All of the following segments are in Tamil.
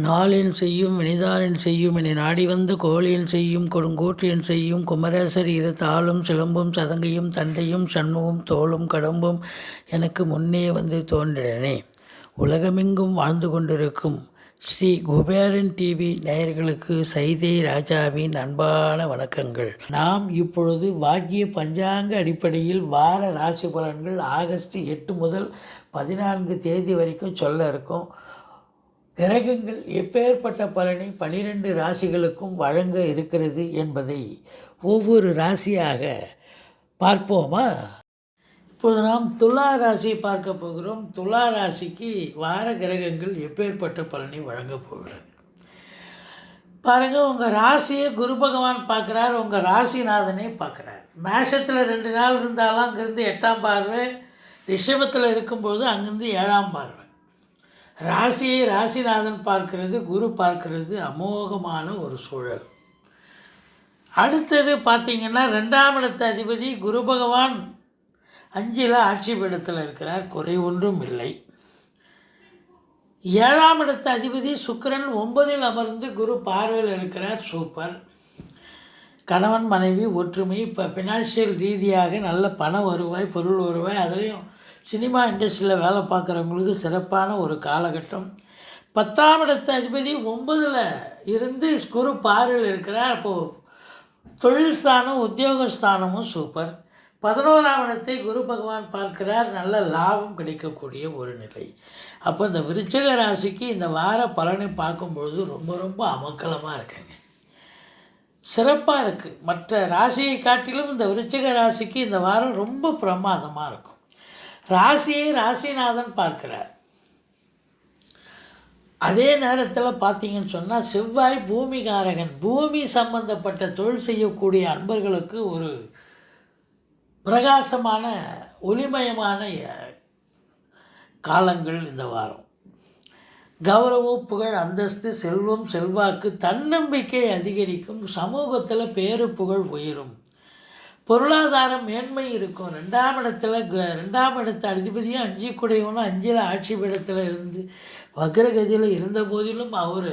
நாளின் செய்யும் வினிதானின் செய்யும் என நாடி வந்த கோழியின் செய்யும் கொடுங்கூற்றியன் செய்யும் குமரேசர் இரு தாளும் சிலம்பும் சதங்கையும் தண்டையும் சண்முகம் தோளும் கடம்பும் எனக்கு முன்னே வந்து தோன்றினே. உலகமெங்கும் வாழ்ந்து கொண்டிருக்கும் ஸ்ரீ குபேரன் டிவி நேயர்களுக்கு சைதை ராஜாவின் அன்பான வணக்கங்கள். நாம் இப்பொழுது வாக்கிய பஞ்சாங்க அடிப்படையில் வார ராசி பலன்கள் ஆகஸ்ட் 8 முதல் 14 தேதி வரைக்கும் சொல்ல இருக்கோம். கிரகங்கள் எப்பேற்பட்ட பலனை 12 ராசிகளுக்கும் வழங்க இருக்கிறது என்பதை ஒவ்வொரு ராசியாக பார்ப்போமா? இப்போது நாம் துலா ராசியை பார்க்க போகிறோம். துலா ராசிக்கு வார கிரகங்கள் எப்பேற்பட்ட பலனை வழங்கப் போகிறது பாருங்கள். உங்கள் ராசியை குரு பகவான் பார்க்குறார், உங்கள் ராசிநாதனே பார்க்குறார். மேஷத்தில் 2 நாள் இருந்தாலும் அங்கேருந்து 8ஆம் பார்வை, ரிஷபத்தில் இருக்கும்போது அங்கேருந்து 7ஆம் பார்வை. ராசியை ராசிநாதன் பார்க்கிறது, குரு பார்க்கிறது, அமோகமான ஒரு சூழல். அடுத்தது பார்த்திங்கன்னா 2ஆம் இடத்து அதிபதி குரு பகவான் 5ல் ஆட்சி பீடத்தில் இருக்கிறார், குறை ஒன்றும் இல்லை. 7ஆம் இடத்து அதிபதி சுக்கிரன் 9ல் அமர்ந்து குரு பார்வையில் இருக்கிறார், சூப்பர். கணவன் மனைவி ஒற்றுமை, இப்போ ஃபினான்ஷியல் ரீதியாக நல்ல பண வருவாய், பொருள் வருவாய், அதுலேயும் சினிமா இண்டஸ்ட்ரியில் வேலை பார்க்குறவங்களுக்கு சிறப்பான ஒரு காலகட்டம். 10ஆம் இடத்து அதிபதி 9ல் இருந்து குரு பார்வையில் இருக்கிறார். அப்போது தொழில் ஸ்தானம் உத்தியோகஸ்தானமும் சூப்பர். 11ஆம் இடத்தை குரு பகவான் பார்க்கிறார், நல்ல லாபம் கிடைக்கக்கூடிய ஒரு நிலை. அப்போ இந்த விருச்சிக ராசிக்கு இந்த வார பலனை பார்க்கும்பொழுது ரொம்ப ரொம்ப அமக்கலமாக இருக்குங்க, சிறப்பாக இருக்குது. மற்ற ராசியை காட்டிலும் இந்த விருச்சிக ராசிக்கு இந்த வாரம் ரொம்ப பிரமாதமாக இருக்கும். ராசியை ராசிநாதன் பார்க்கிறார். அதே நேரத்தில் பார்த்தீங்கன்னு சொன்னால் செவ்வாய் பூமிகாரகன், பூமி சம்பந்தப்பட்ட தொழில் செய்யக்கூடிய அன்பர்களுக்கு ஒரு பிரகாசமான ஒளிமயமான காலங்கள் இந்த வாரம். கௌரவம், புகழ், அந்தஸ்து, செல்வம், செல்வாக்கு, தன்னம்பிக்கை அதிகரிக்கும். சமூகத்தில் பேரு புகழ் உயரும். பொருளாதாரம் மேன்மை இருக்கும். 2ஆம் இடத்து அதிபதியும் 5 குடையவனும் 5ல் ஆட்சி பீடத்தில் இருந்து வக்ரகதியில் இருந்த போதிலும் அவர்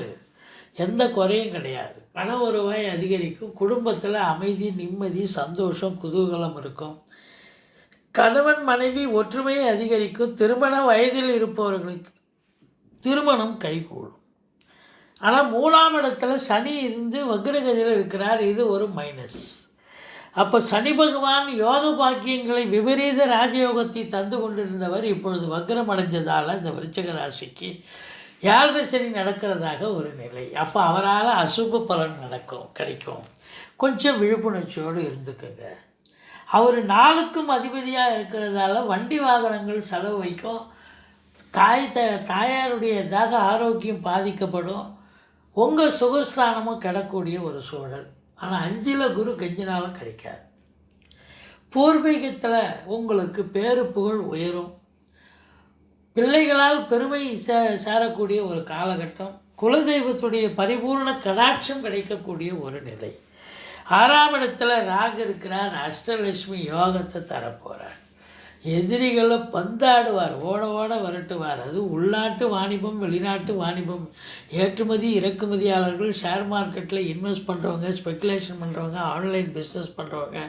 எந்த குறையும் கிடையாது. பண வருவாய் அதிகரிக்கும். குடும்பத்தில் அமைதி, நிம்மதி, சந்தோஷம், குதூகலம் இருக்கும். கணவன் மனைவி ஒற்றுமையை அதிகரிக்கும். திருமண வயதில் இருப்பவர்களுக்கு திருமணம் கைகூடும். ஆனால் 3ஆம் இடத்துல சனி இருந்து வக்ரகதியில் இருக்கிறார், இது ஒரு மைனஸ். அப்போ சனி பகவான் யோக பாக்கியங்களை விபரீத ராஜயோகத்தை தந்து கொண்டிருந்தவர் இப்பொழுது வக்ரம் அடைஞ்சதால் இந்த விருச்சிக ராசிக்கு 7 சனி நடக்கிறதாக ஒரு நிலை. அப்போ அவரால் அசுப பலன் கிடைக்கும். கொஞ்சம் விழிப்புணர்ச்சியோடு இருந்துக்குங்க. அவர் 4க்கும் அதிபதியாக இருக்கிறதால வண்டி வாகனங்கள் செலவு வைக்கும். தாயாருடைய தாக ஆரோக்கியம் பாதிக்கப்படும். உங்கள் சுகஸ்தானமும் கிடக்கூடிய ஒரு சூழல். ஆனால் 5ல் குரு கெஞ்சினாலும் கிடைக்காது. பூர்வீகத்தில் உங்களுக்கு பேரு புகழ் உயரும். பிள்ளைகளால் பெருமை சேரக்கூடிய ஒரு காலகட்டம். குலதெய்வத்துடைய பரிபூர்ண கடாட்சம் கிடைக்கக்கூடிய ஒரு நிலை. 6ஆம் இடத்துல ராகு இருக்கிறார், அஷ்டலட்சுமி யோகத்தை தரப்போகிறார். எதிரிகளை பந்தாடுவார், ஓட ஓட விரட்டுவார். அது உள்நாட்டு வாணிபம், வெளிநாட்டு வாணிபம், ஏற்றுமதி இறக்குமதியாளர்கள், ஷேர் மார்க்கெட்டில் இன்வெஸ்ட் பண்ணுறவங்க, ஸ்பெக்குலேஷன் பண்ணுறவங்க, ஆன்லைன் பிஸ்னஸ் பண்ணுறவங்க,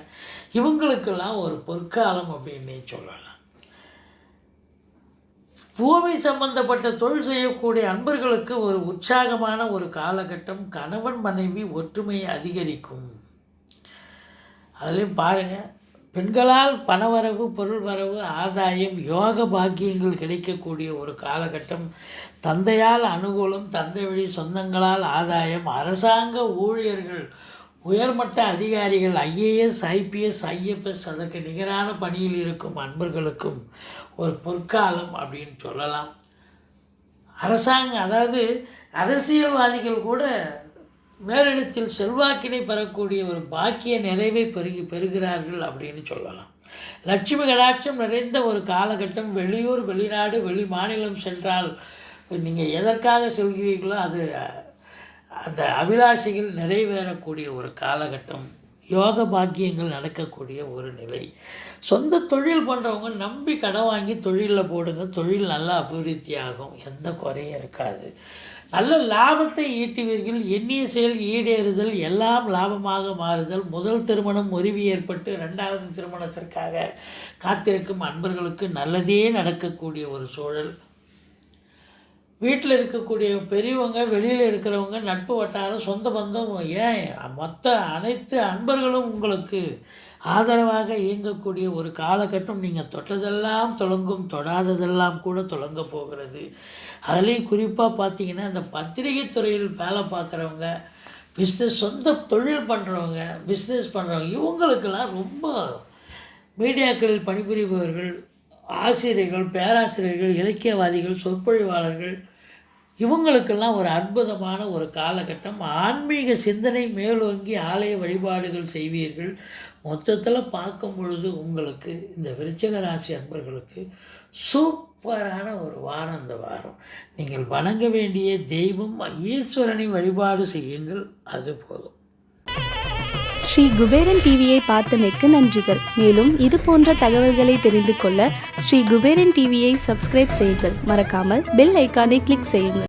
இவங்களுக்கெல்லாம் ஒரு பொற்காலம் அப்படின்னே சொல்லலாம். பூமி சம்பந்தப்பட்ட தொழில் செய்யக்கூடிய அன்பர்களுக்கு ஒரு உற்சாகமான ஒரு காலகட்டம். கணவன் மனைவி ஒற்றுமை அதிகரிக்கும். அதுலேயும் பாருங்கள், பெண்களால் பணவரவு, பொருள் வரவு, ஆதாயம், யோக பாக்கியங்கள் கிடைக்கக்கூடிய ஒரு காலகட்டம். தந்தையால் அனுகூலம், தந்தை வழி சொந்தங்களால் ஆதாயம். அரசாங்க ஊழியர்கள், உயர்மட்ட அதிகாரிகள், ஐஏஎஸ், ஐபிஎஸ், ஐஎஃப்எஸ், அதற்கு நிகரான பணியில் இருக்கும் அன்பர்களுக்கும் ஒரு பொற்காலம் அப்படின்னு சொல்லலாம். அதாவது அரசியல்வாதிகள் கூட மேலிடத்தில் செல்வாக்கினை பெறக்கூடிய ஒரு பாக்கிய நிறைவை பெறுகிறார்கள் அப்படின்னு சொல்லலாம். லட்சுமி கடாட்சம் நிறைந்த ஒரு காலகட்டம். வெளியூர், வெளிநாடு, வெளி மாநிலம் சென்றால் நீங்கள் எதற்காக செல்கிறீர்களோ அது அந்த அபிலாஷைகள் நிறைவேறக்கூடிய ஒரு காலகட்டம் யோக பாக்கியங்கள் நடக்கக்கூடிய ஒரு நிலை. சொந்த தொழில் பண்ணுறவங்க நம்பி கடன் வாங்கி தொழிலில் போடுங்க. தொழில் நல்லா அபிவிருத்தி ஆகும். எந்த குறையும் இருக்காது. நல்ல லாபத்தை ஈட்டுவீர்கள். எண்ணிய செயல் ஈடேறுதல், எல்லாம் லாபமாக மாறுதல். முதல் திருமணம் முறிவு ஏற்பட்டு 2வது திருமணத்திற்காக காத்திருக்கும் அன்பர்களுக்கு நல்லதே நடக்கக்கூடிய ஒரு சூழல். வீட்டில் இருக்கக்கூடிய பெரியவங்க, வெளியில் இருக்கிறவங்க, நட்பு வட்டாரம், சொந்த பந்தம், ஏன் மொத்த அனைத்து அன்பர்களும் உங்களுக்கு ஆதரவாக இயங்கக்கூடிய ஒரு காலகட்டம். நீங்கள் தொட்டதெல்லாம் தொடங்கும், தொடாததெல்லாம் கூட தொடங்க போகிறது. அதுலேயும் குறிப்பாக பார்த்தீங்கன்னா, இந்த பத்திரிகை துறையில் வேலை பார்க்குறவங்க, சொந்த தொழில் பண்ணுறவங்க, பிஸ்னஸ் பண்ணுறவங்க, இவங்களுக்கெல்லாம் ரொம்ப மீடியாக்களில் பணிபுரிபவர்கள், ஆசிரியர்கள், பேராசிரியர்கள், இலக்கியவாதிகள், சொற்பொழிவாளர்கள், இவங்களுக்கெல்லாம் ஒரு அற்புதமான ஒரு காலகட்டம். ஆன்மீக சிந்தனை மேலோங்கி ஆலய வழிபாடுகள் செய்வீர்கள். மொத்தத்தில் பார்க்கும் பொழுது உங்களுக்கு இந்த விருச்சிக ராசி அன்பர்களுக்கு சூப்பரான ஒரு வாரம். இந்த வாரம் நீங்கள் வணங்க வேண்டிய தெய்வம் ஈஸ்வரனை வழிபாடு செய்யுங்கள், அது போதும். ஸ்ரீ குபேரன் டிவியை பார்த்தமைக்கு நன்றிகள். மேலும் இது போன்ற தகவல்களை தெரிந்து கொள்ள ஸ்ரீ குபேரன் டிவியை சப்ஸ்கிரைப் செய்யுங்கள். மறக்காமல் பெல் ஐக்கானை கிளிக் செய்யுங்கள்.